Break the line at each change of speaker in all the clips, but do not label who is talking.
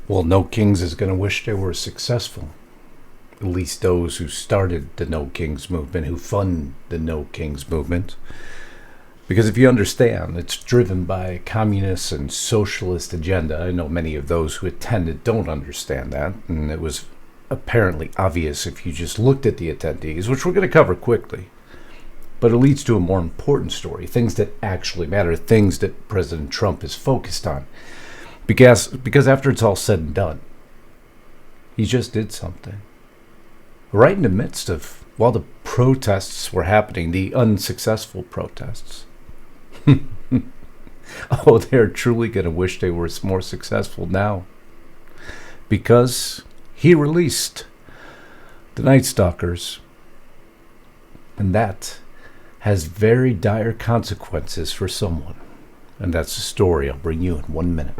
Well, no kings is going to wish they were successful. At least those who started the No Kings movement, who fund the No Kings movement. Because if you understand, it's driven by a communist and socialist agenda. I know many of those who attended don't understand that, and it was apparently obvious if you just looked at the attendees, which we're going to cover quickly. But it leads to a more important story, things that actually matter, things that President Trump is focused on. Because after it's all said and done, he just did something. Right in the midst of, while the protests were happening, the unsuccessful protests. Oh, they're truly going to wish they were more successful now. Because he released the Night Stalkers. And that has very dire consequences for someone. And that's the story I'll bring you in 1 minute.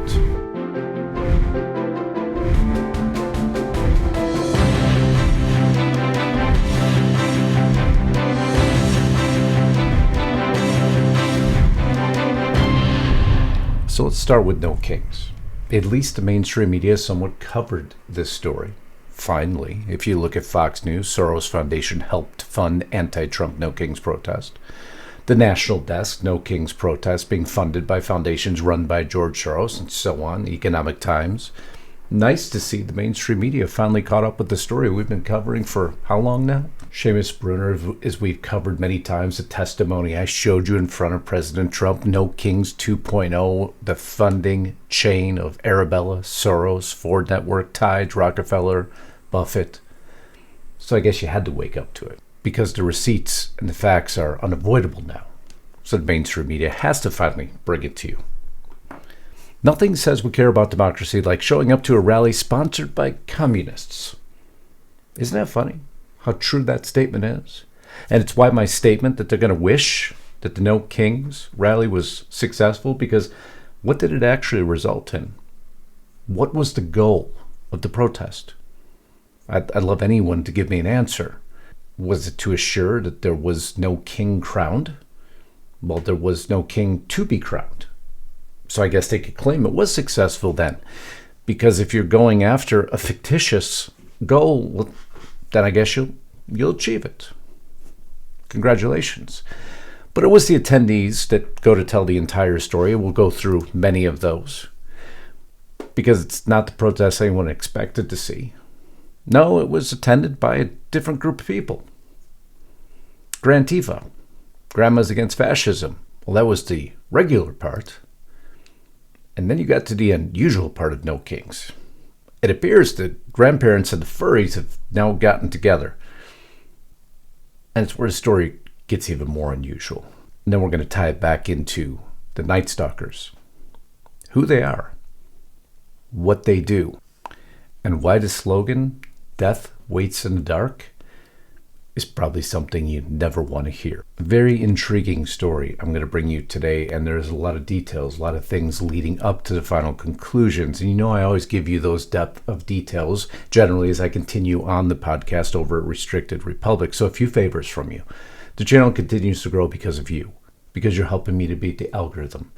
So let's start with No Kings. At least the mainstream media somewhat covered this story. Finally, if you look at Fox News, Soros Foundation helped fund anti-Trump No Kings protest. The National Desk No Kings protest being funded by foundations run by George Soros and so on, Economic Times. Nice to see the mainstream media finally caught up with the story we've been covering for how long now? Seamus Brunner, as we've covered many times, the testimony I showed you in front of President Trump, No Kings 2.0, the funding chain of Arabella, Soros, Ford Network, Tides, Rockefeller, Buffett. So I guess you had to wake up to it because the receipts and the facts are unavoidable now. So the mainstream media has to finally bring it to you. Nothing says we care about democracy like showing up to a rally sponsored by communists. Isn't that funny? How true that statement is. And it's why my statement that they're going to wish that the No Kings rally was successful, because what did it actually result in? What was the goal of the protest? I'd love anyone to give me an answer. Was it to assure that there was no king crowned? Well, there was no king to be crowned. So I guess they could claim it was successful then. Because if you're going after a fictitious goal, well, then I guess you'll achieve it. Congratulations. But it was the attendees that go to tell the entire story. We'll go through many of those. Because it's not the protest anyone expected to see. No, it was attended by a different group of people. Grantifa, Grandmas Against Fascism. Well, that was the regular part. And then you got to the unusual part of No Kings. It appears that grandparents and the furries have now gotten together. And it's where the story gets even more unusual. And then we're going to tie it back into the Night Stalkers. Who they are. What they do. And why the slogan, "Death Waits in the Dark," is probably something you never want to hear. A very intriguing story I'm going to bring you today, and there's a lot of details, a lot of things leading up to the final conclusions. And you know I always give you those depth of details, generally as I continue on the podcast over at Restricted Republic. So a few favors from you. The channel continues to grow because of you, because you're helping me to beat the algorithm.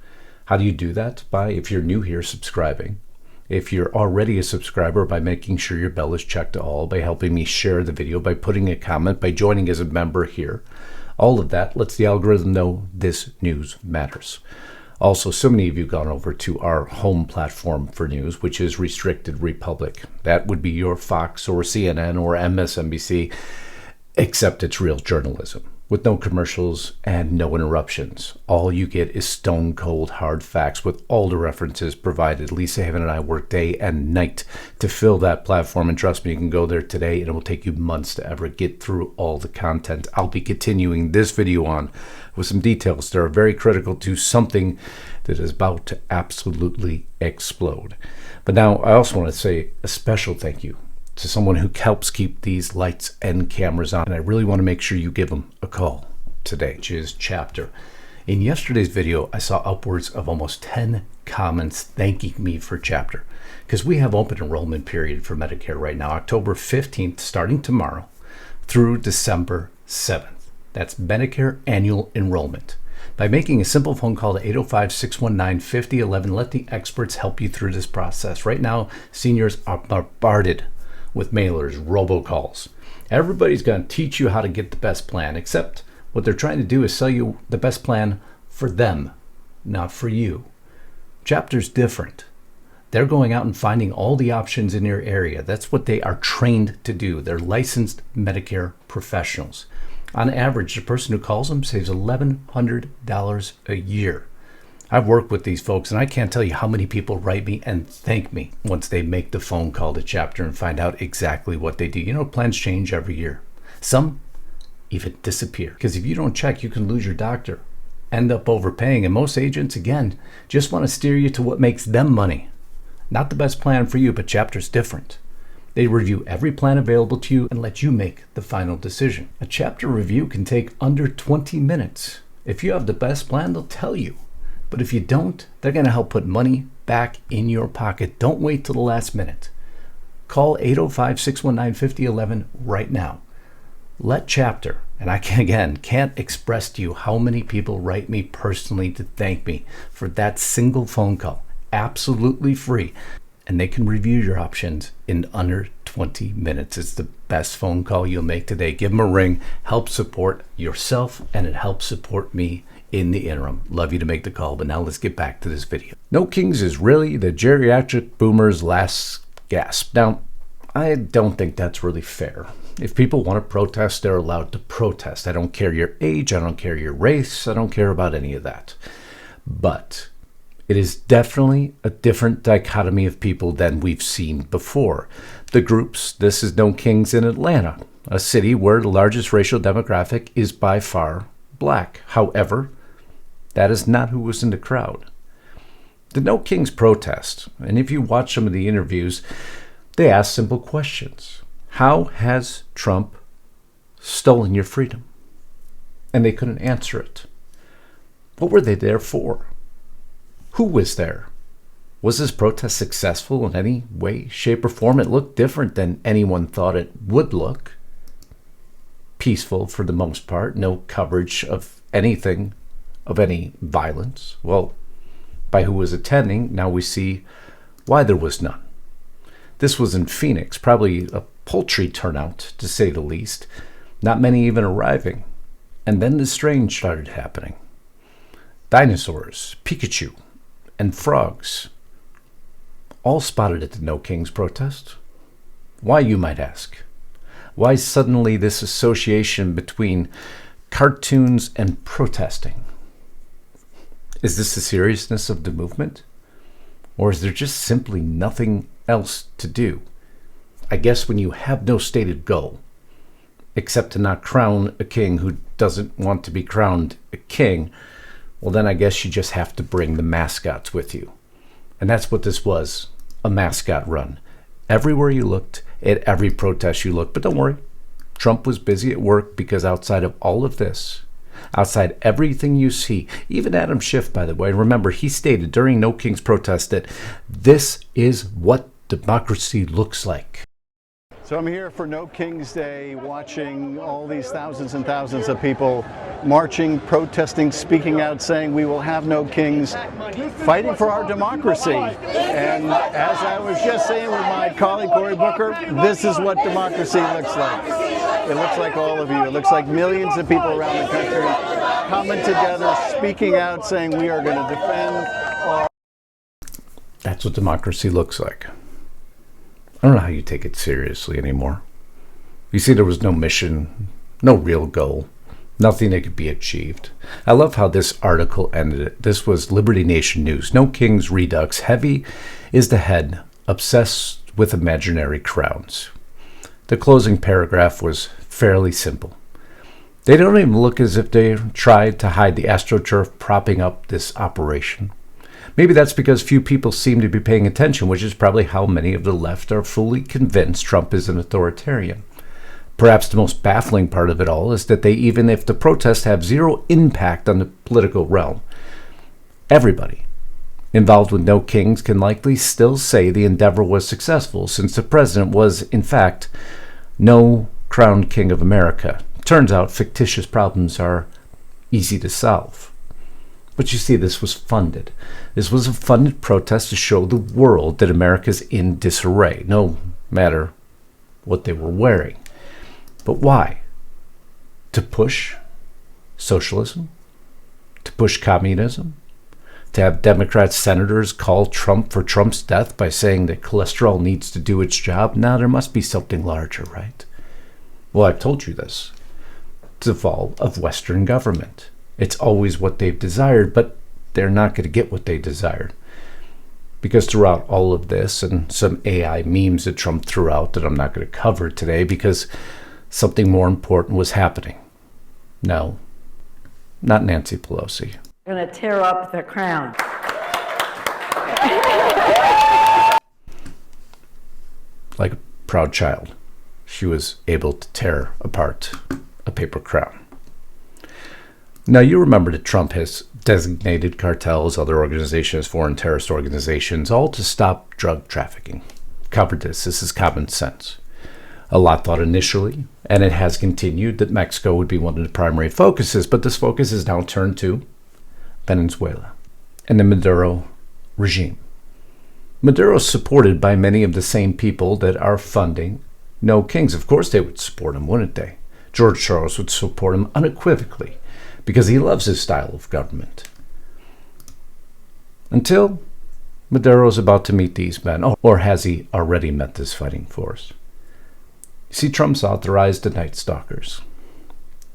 How do you do that? By, if you're new here, subscribing. If you're already a subscriber, by making sure your bell is checked to all, by helping me share the video, by putting a comment, by joining as a member here. All of that lets the algorithm know this news matters. Also, so many of you have gone over to our home platform for news, which is Restricted Republic. That would be your Fox or CNN or MSNBC, except it's real journalism. With no commercials and no interruptions. All you get is stone cold hard facts with all the references provided. Lisa Haven and I work day and night to fill that platform, and trust me, you can go there today and it will take you months to ever get through all the content. I'll be continuing this video on with some details that are very critical to something that is about to absolutely explode. But now I also want to say a special thank you to someone who helps keep these lights and cameras on. And I really want to make sure you give them a call today, which is Chapter. In yesterday's video, I saw upwards of almost 10 comments thanking me for Chapter, because we have open enrollment period for Medicare right now, October 15th, starting tomorrow, through December 7th. That's Medicare annual enrollment. By making a simple phone call to 805-619-5011, let the experts help you through this process. Right now, seniors are bombarded with mailers, robocalls. Everybody's going to teach you how to get the best plan, except what they're trying to do is sell you the best plan for them, not for you. Chapter's different. They're going out and finding all the options in your area. That's what they are trained to do. They're licensed Medicare professionals. On average, the person who calls them saves $1,100 a year. I've worked with these folks, and I can't tell you how many people write me and thank me once they make the phone call to Chapter and find out exactly what they do. You know, plans change every year. Some even disappear. Because if you don't check, you can lose your doctor, end up overpaying. And most agents, again, just want to steer you to what makes them money. Not the best plan for you, but Chapter's different. They review every plan available to you and let you make the final decision. A Chapter review can take under 20 minutes. If you have the best plan, they'll tell you. But if you don't, they're going to help put money back in your pocket. Don't wait till the last minute. Call 805-619-5011 right now. Let Chapter, and I can't express to you how many people write me personally to thank me for that single phone call. Absolutely free. And they can review your options in under 20 minutes. It's the best phone call you'll make today. Give them a ring. Help support yourself, and it helps support me in the interim. Love you to make the call, but now let's get back to this video. No Kings is really the geriatric boomer's last gasp. Now, I don't think that's really fair. If people want to protest, they're allowed to protest. I don't care your age. I don't care your race. I don't care about any of that. But it is definitely a different dichotomy of people than we've seen before. The groups, this is No Kings in Atlanta, a city where the largest racial demographic is by far black. However, that is not who was in the crowd. The No Kings protest, and if you watch some of the interviews, they ask simple questions. How has Trump stolen your freedom? And they couldn't answer it. What were they there for? Who was there? Was this protest successful in any way, shape, or form? It looked different than anyone thought it would look. Peaceful for the most part. No coverage of anything, of any violence. Well, by who was attending, now we see why there was none. This was in Phoenix, probably a paltry turnout, to say the least. Not many even arriving. And then the strange started happening. Dinosaurs, Pikachu, and frogs, all spotted at the No Kings protest. Why, you might ask? Why suddenly this association between cartoons and protesting? Is this the seriousness of the movement? Or is there just simply nothing else to do? I guess when you have no stated goal, except to not crown a king who doesn't want to be crowned a king, well, then I guess you just have to bring the mascots with you. And that's what this was, a mascot run. Everywhere you looked, at every protest you looked. But don't worry, Trump was busy at work, because outside of all of this, outside everything you see, even Adam Schiff, by the way, remember, he stated during No Kings protest that this is what democracy looks like.
So I'm here for No Kings Day, watching all these thousands and thousands of people marching, protesting, speaking out, saying we will have no kings, fighting for our democracy. And as I was just saying with my colleague Cory Booker, this is what democracy looks like. It looks like all of you. It looks like millions of people around the country coming together, speaking out, saying we are going to defend our...
That's what democracy looks like. I don't know how you take it seriously anymore. You see, there was no mission, no real goal, nothing that could be achieved. I love how this article ended. This was Liberty Nation News. No Kings Redux. Heavy is the head, obsessed with imaginary crowns. The closing paragraph was fairly simple. They don't even look as if they tried to hide the astroturf propping up this operation. Maybe that's because few people seem to be paying attention, which is probably how many of the left are fully convinced Trump is an authoritarian. Perhaps the most baffling part of it all is that they, even if the protests have zero impact on the political realm, everybody involved with No Kings can likely still say the endeavor was successful, since the president was, in fact, no crowned king of America. Turns out fictitious problems are easy to solve. But you see, this was funded. This was a funded protest to show the world that America's in disarray, no matter what they were wearing. But why? To push socialism? To push communism? To have Democrat senators call Trump for Trump's death by saying that cholesterol needs to do its job? Now there must be something larger, right? Well, I've told you this. It's the fall of Western government. It's always what they've desired, but they're not going to get what they desired. Because throughout all of this, and some AI memes that Trump threw out that I'm not going to cover today because something more important was happening. No, not Nancy Pelosi.
Going to tear up the crown.
Like a proud child, she was able to tear apart a paper crown. Now, you remember that Trump has designated cartels, other organizations, foreign terrorist organizations, all to stop drug trafficking. Covered this. This is common sense. A lot thought initially, and it has continued, that Mexico would be one of the primary focuses, but this focus is now turned to Venezuela and the Maduro regime. Maduro is supported by many of the same people that are funding No Kings. Of course they would support him, wouldn't they? George Soros would support him unequivocally because he loves his style of government. Until Maduro is about to meet these men, or has he already met this fighting force? You see, Trump's authorized the Night Stalkers.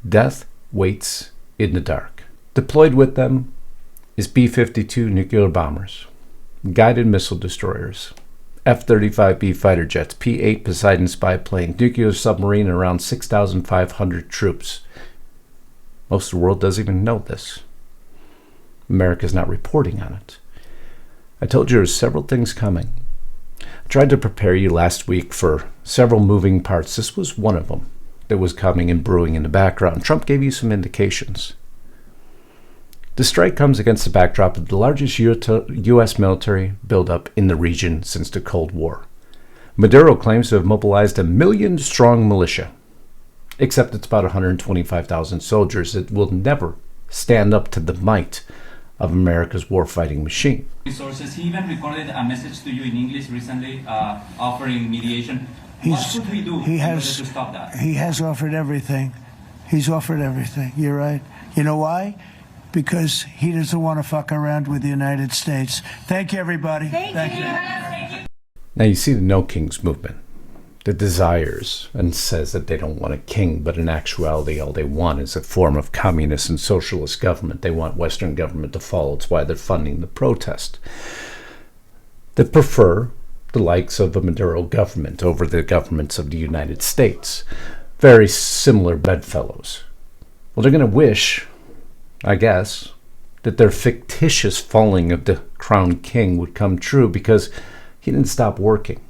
Death waits in the dark. Deployed with them is B-52 nuclear bombers, guided missile destroyers, F-35B fighter jets, P-8 Poseidon spy plane, nuclear submarine, and around 6,500 troops. Most of the world doesn't even know this. America's not reporting on it. I told you there's several things coming. I tried to prepare you last week for several moving parts. This was one of them that was coming and brewing in the background. Trump gave you some indications. The strike comes against the backdrop of the largest U.S. military buildup in the region since the Cold War. Maduro claims to have mobilized a 1 million-strong militia, except it's about 125,000 soldiers that will never stand up to the might of America's warfighting machine.
Resources. He even recorded a message to you in English recently, offering mediation. What should we do in order to stop that?
He has offered everything. He's offered everything. You're right. You know why? Because he doesn't want to fuck around with the United States. Thank you, everybody. Thank you.
Now you see the No Kings movement that desires and says that they don't want a king, but in actuality all they want is a form of communist and socialist government. They want Western government to fall. It's why they're funding the protest. They prefer the likes of the Maduro government over the governments of the United States. Very similar bedfellows. Well, they're going to wish, I guess, that their fictitious falling of the crowned king would come true because he didn't stop working.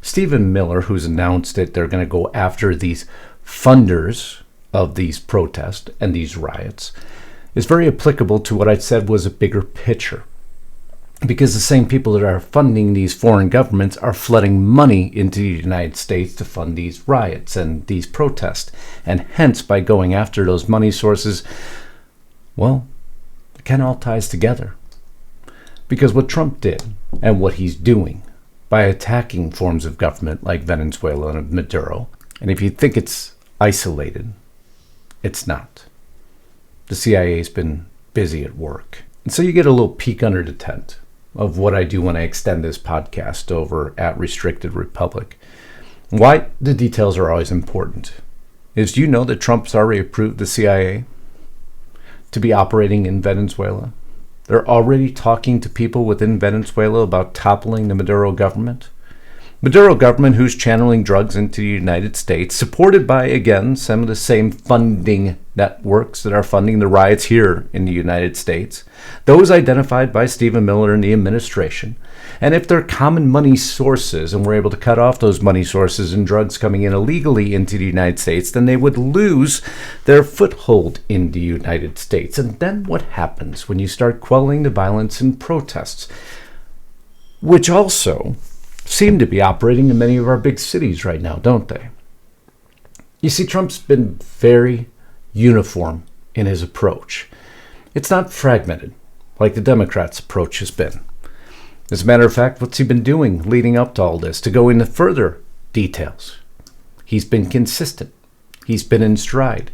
Stephen Miller, who's announced that they're going to go after these funders of these protests and these riots, is very applicable to what I said was a bigger picture. Because the same people that are funding these foreign governments are flooding money into the United States to fund these riots and these protests. And hence, by going after those money sources, well, it kind of all ties together. Because what Trump did and what he's doing by attacking forms of government like Venezuela and Maduro, and if you think it's isolated, it's not. The CIA's been busy at work. And so you get a little peek under the tent of what I do when I extend this podcast over at Restricted Republic. Why the details are always important is, do you know that Trump's already approved the CIA to be operating in Venezuela? They're already talking to people within Venezuela about toppling the Maduro government. Maduro government who's channeling drugs into the United States, supported by, again, some of the same funding networks that are funding the riots here in the United States. Those identified by Stephen Miller and the administration. And if they're common money sources and we're able to cut off those money sources and drugs coming in illegally into the United States, then they would lose their foothold in the United States. And then what happens when you start quelling the violence and protests, which also seem to be operating in many of our big cities right now, don't they? You see, Trump's been very uniform in his approach. It's not fragmented, like the Democrats' approach has been. As a matter of fact, what's he been doing leading up to all this? To go into further details. He's been consistent. He's been in stride.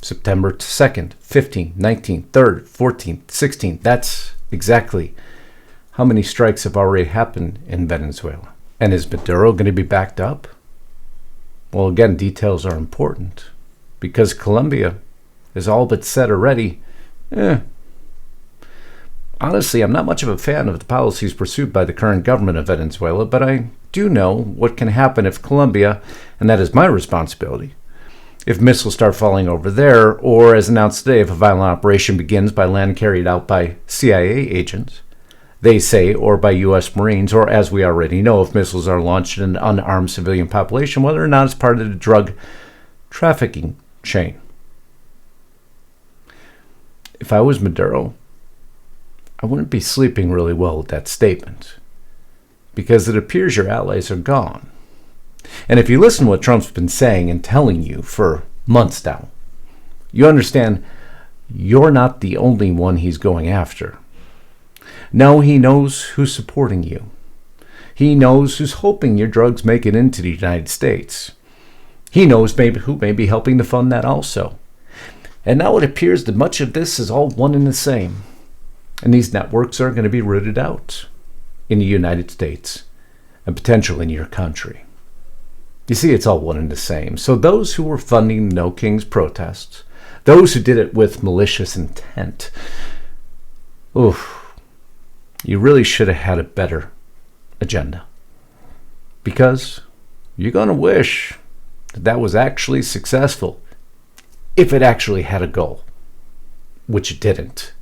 September 2nd, 15th, 19th, 3rd, 14th, 16th. That's exactly how many strikes have already happened in Venezuela. And is Maduro going to be backed up? Well, again, details are important. Because Colombia is all but said already, honestly, I'm not much of a fan of the policies pursued by the current government of Venezuela, but I do know what can happen if Colombia, and that is my responsibility, if missiles start falling over there, or as announced today, if a violent operation begins by land carried out by CIA agents, they say, or by U.S. Marines, or as we already know, if missiles are launched at an unarmed civilian population, whether or not it's part of the drug trafficking chain. If I was Maduro, I wouldn't be sleeping really well with that statement, because it appears your allies are gone. And if you listen to what Trump's been saying and telling you for months now, you understand you're not the only one he's going after. No, he knows who's supporting you. He knows who's hoping your drugs make it into the United States. He knows who may be helping to fund that also. And now it appears that much of this is all one and the same. And these networks are going to be rooted out in the United States and potentially in your country. You see, it's all one and the same. So those who were funding the No Kings protests, those who did it with malicious intent, you really should have had a better agenda. Because you're going to wish that was actually successful if it actually had a goal, which it didn't.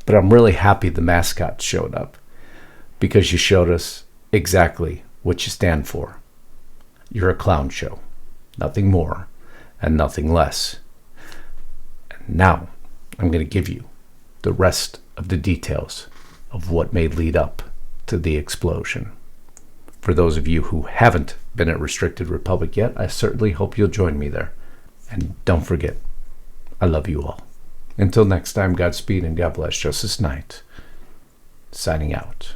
But I'm really happy the mascot showed up, because you showed us exactly what you stand for. You're a clown show, nothing more and nothing less. And now I'm going to give you the rest of the details of what may lead up to the explosion. For those of you who haven't been at Restricted Republic yet, I certainly hope you'll join me there. And don't forget, I love you all. Until next time, Godspeed and God bless. Justus Knight, signing out.